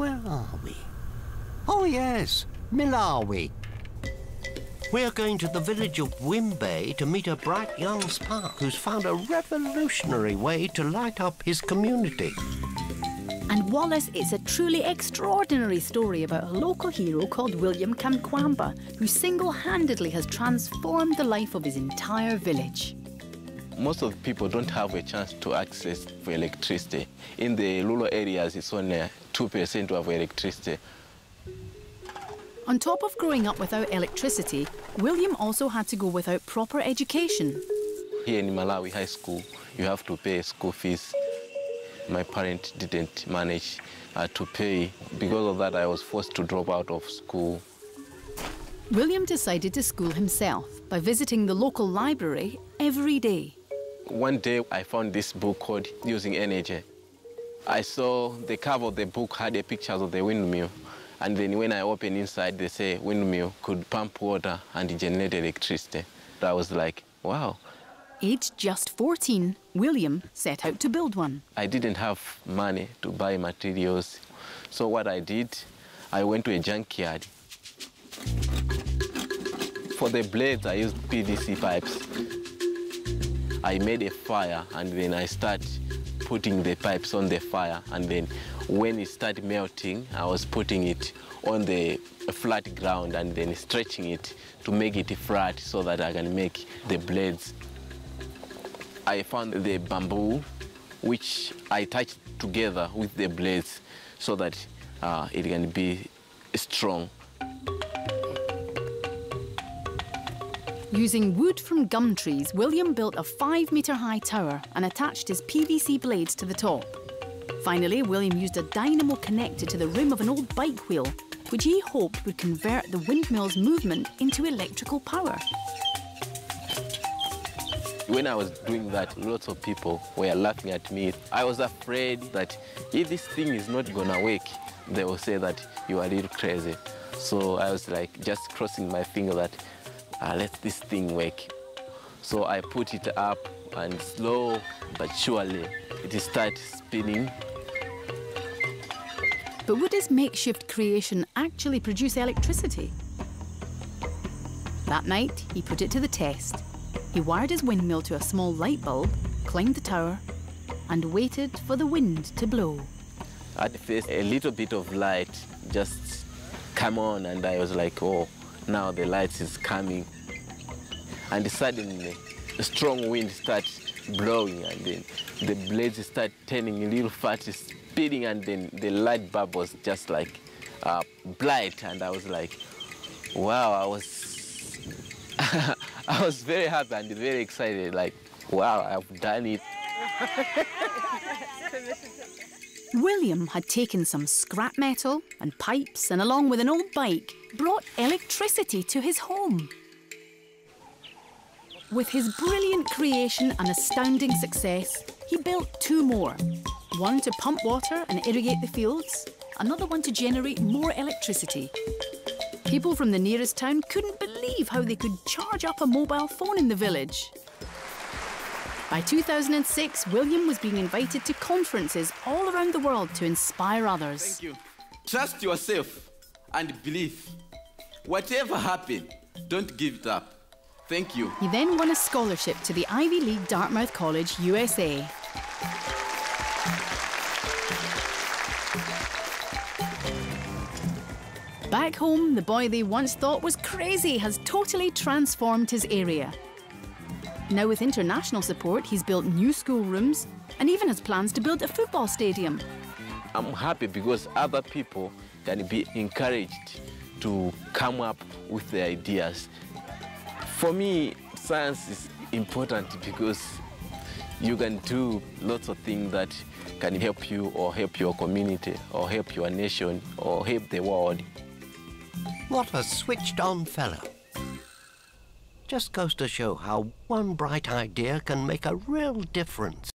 Where are we? Oh, yes, Malawi. We're going to the village of Wimbe to meet a bright young spark who's found a revolutionary way to light up his community. And Wallace, it's a truly extraordinary story about a local hero called William Kamkwamba, who single-handedly has transformed the life of his entire village. Most of the people don't have a chance to access for electricity. In the rural areas, it's only 2% of electricity. On top of growing up without electricity, William also had to go without proper education. Here in Malawi High School, you have to pay school fees. My parents didn't manage to pay. Because of that, I was forced to drop out of school. William decided to school himself by visiting the local library every day. One day, I found this book called Using Energy. I saw the cover of the book had a picture of the windmill. And then when I opened inside, they say windmill could pump water and generate electricity. I was like, wow. Aged just 14, William set out to build one. I didn't have money to buy materials. So what I did, I went to a junkyard. For the blades, I used PVC pipes. I made a fire, and then I started putting the pipes on the fire. And then when it started melting, I was putting it on the flat ground and then stretching it to make it flat so that I can make the blades. I found the bamboo, which I touched together with the blades so that it can be strong. Using wood from gum trees, William built a 5-metre-high tower and attached his PVC blades to the top. Finally, William used a dynamo connected to the rim of an old bike wheel, which he hoped would convert the windmill's movement into electrical power. When I was doing that, lots of people were laughing at me. I was afraid that if this thing is not gonna work, they will say that you are a little crazy. So I was like just crossing my finger that let this thing work. So I put it up, and slow but surely it started spinning. But would his makeshift creation actually produce electricity? That night, he put it to the test. He wired his windmill to a small light bulb, climbed the tower, and waited for the wind to blow. At first, a little bit of light just came on, and I was like, oh, now the light is coming. And suddenly, a strong wind started blowing, and then the blades start turning a little fast, speeding, and then the light bulb was just like bright, and I was like, wow, I was very happy and very excited, like, wow, I've done it. William had taken some scrap metal and pipes and, along with an old bike, brought electricity to his home. With his brilliant creation and astounding success, he built 2 more. One to pump water and irrigate the fields, another one to generate more electricity. People from the nearest town couldn't believe how they could charge up a mobile phone in the village. By 2006, William was being invited to conferences all around the world to inspire others. Thank you. Trust yourself and believe. Whatever happens, don't give it up. Thank you. He then won a scholarship to the Ivy League Dartmouth College, USA. Back home, the boy they once thought was crazy has totally transformed his area. Now with international support, he's built new schoolrooms and even has plans to build a football stadium. I'm happy because other people can be encouraged to come up with their ideas. For me, science is important because you can do lots of things that can help you or help your community or help your nation or help the world. What a switched-on fellow. Just goes to show how one bright idea can make a real difference.